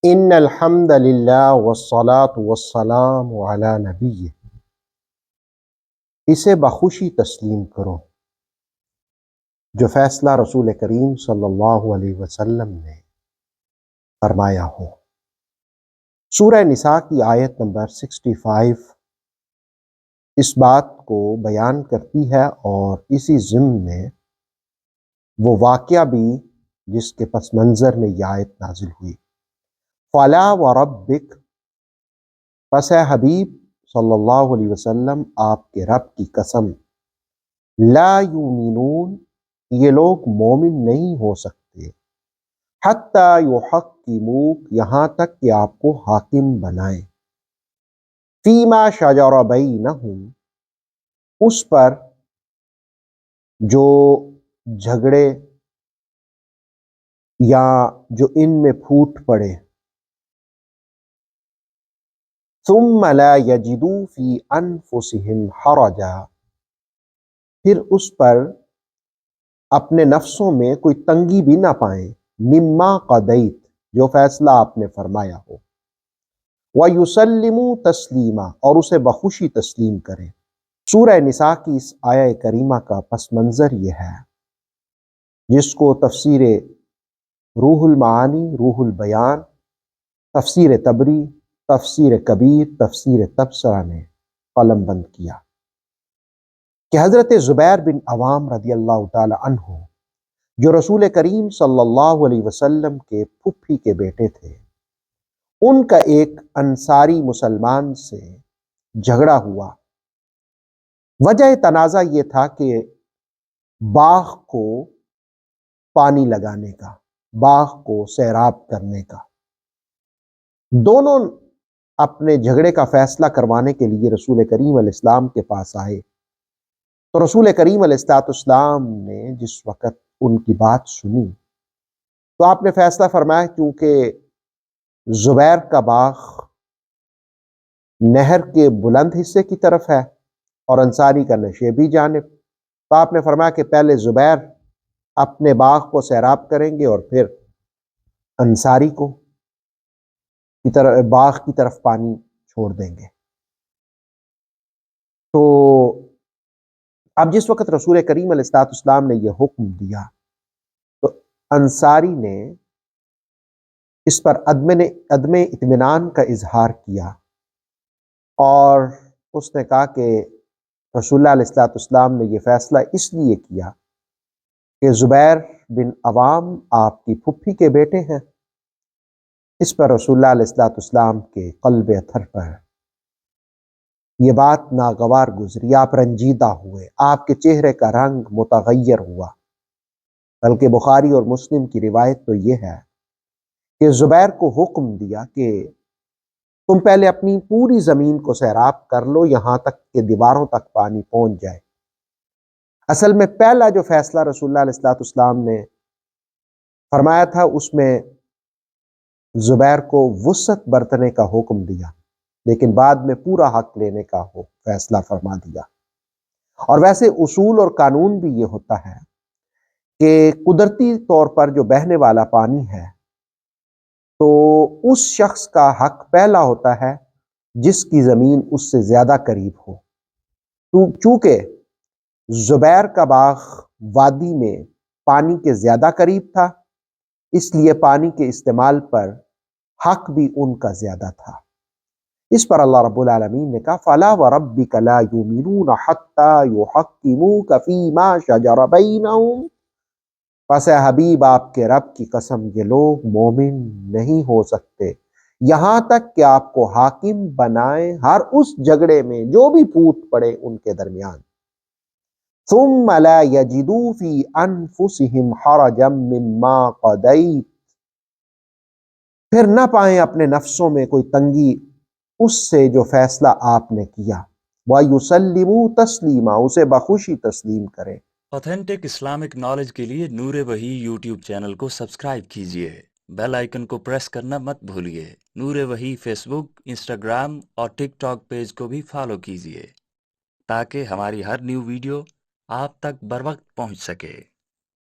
ان الحمد للہ والصلاة والسلام علی نبی، اسے بخوشی تسلیم کرو جو فیصلہ رسول کریم صلی اللہ علیہ وسلم نے فرمایا ہو۔ سورہ نساء کی آیت نمبر 65 اس بات کو بیان کرتی ہے، اور اسی ضمن میں وہ واقعہ بھی جس کے پس منظر میں یہ آیت نازل ہوئی۔ فَلَا وَرَبِّكَ، پس اے حبیب صلی اللہ علیہ وسلم آپ کے رب کی قسم، لا یؤمنون، یہ لوگ مومن نہیں ہو سکتے، حتیٰ یحکموک، یہاں تک کہ آپ کو حاکم بنائیں، فیما شجر بینہم، اس پر جو جھگڑے یا جو ان میں پھوٹ پڑے، ثم لا یجدوا فی انفسہم حرجا، پھر اس پر اپنے نفسوں میں کوئی تنگی بھی نہ پائیں، مما قضیت، جو فیصلہ آپ نے فرمایا ہو، وَيُسَلِّمُوا تسلیما، اور اسے بخوشی تسلیم کریں۔ سورہ نساء کی اس آیہ کریمہ کا پس منظر یہ ہے، جس کو تفسیر روح المعانی، روح البیان، تفسیر طبری، تفسیر کبیر، تفسیر تبصرہ نے قلم بند کیا، کہ حضرت زبیر بن عوام رضی اللہ تعالی عنہ، جو رسول کریم صلی اللہ علیہ وسلم کے پھپھی کے بیٹے تھے، ان کا ایک انصاری مسلمان سے جھگڑا ہوا۔ وجہ تنازع یہ تھا کہ باغ کو پانی لگانے کا، باغ کو سیراب کرنے کا۔ دونوں اپنے جھگڑے کا فیصلہ کروانے کے لیے رسول کریم علیہ السلام کے پاس آئے، تو رسول کریم علیہ السلام نے جس وقت ان کی بات سنی تو آپ نے فیصلہ فرمایا، کیونکہ زبیر کا باغ نہر کے بلند حصے کی طرف ہے اور انصاری کا نشیبی جانب، تو آپ نے فرمایا کہ پہلے زبیر اپنے باغ کو سیراب کریں گے اور پھر انصاری کو باغ کی طرف پانی چھوڑ دیں گے۔ تو اب جس وقت رسول کریم علیہ السلام نے یہ حکم دیا تو انصاری نے اس پر عدم اطمینان کا اظہار کیا، اور اس نے کہا کہ رسول اللہ علیہ السلام نے یہ فیصلہ اس لیے کیا کہ زبیر بن عوام آپ کی پھپھی کے بیٹے ہیں۔ اس پر رسول اللہ علیہ السلام کے قلب اطہر پر یہ بات ناگوار گزری، آپ رنجیدہ ہوئے، آپ کے چہرے کا رنگ متغیر ہوا۔ بلکہ بخاری اور مسلم کی روایت تو یہ ہے کہ زبیر کو حکم دیا کہ تم پہلے اپنی پوری زمین کو سیراب کر لو، یہاں تک کہ دیواروں تک پانی پہنچ جائے۔ اصل میں پہلا جو فیصلہ رسول اللہ علیہ السلام نے فرمایا تھا، اس میں زبیر کو وسعت برتنے کا حکم دیا، لیکن بعد میں پورا حق لینے کا فیصلہ فرما دیا۔ اور ویسے اصول اور قانون بھی یہ ہوتا ہے کہ قدرتی طور پر جو بہنے والا پانی ہے تو اس شخص کا حق پہلا ہوتا ہے جس کی زمین اس سے زیادہ قریب ہو۔ تو چونکہ زبیر کا باغ وادی میں پانی کے زیادہ قریب تھا، اس لیے پانی کے استعمال پر حق بھی ان کا زیادہ تھا۔ اس پر اللہ رب العالمین نے کہا فَلَا وَرَبِّكَ لَا يُؤْمِنُونَ حَتَّى يُحَكِّمُوكَ فِي مَا شَجَرَ بَيْنَهُمْ، پس اے حبیب آپ کے رب کی قسم، یہ لوگ مومن نہیں ہو سکتے یہاں تک کہ آپ کو حاکم بنائیں ہر اس جھگڑے میں جو بھی پھوٹ پڑے ان کے درمیان۔ ثُمَّ لَا يَجِدُوا فِي أَنفُسِهِمْ حَرَجًا مِّمَّا قَضَيْتَ، پھر نہ پائیں اپنے نفسوں میں کوئی تنگی اس سے جو فیصلہ آپ نے کیا، وَيُسَلِّمُوا تَسْلِيمًا، اسے بخوشی تسلیم کریں۔ آتھینٹک اسلامک نالج کے لیے نور وحی یوٹیوب چینل کو سبسکرائب کیجئے، بیل آئیکن کو پریس کرنا مت بھولیے۔ نور وحی فیس بک، انسٹاگرام اور ٹک ٹاک پیج کو بھی فالو کیجئے تاکہ ہماری ہر نیو ویڈیو آپ تک بر وقت پہنچ سکے۔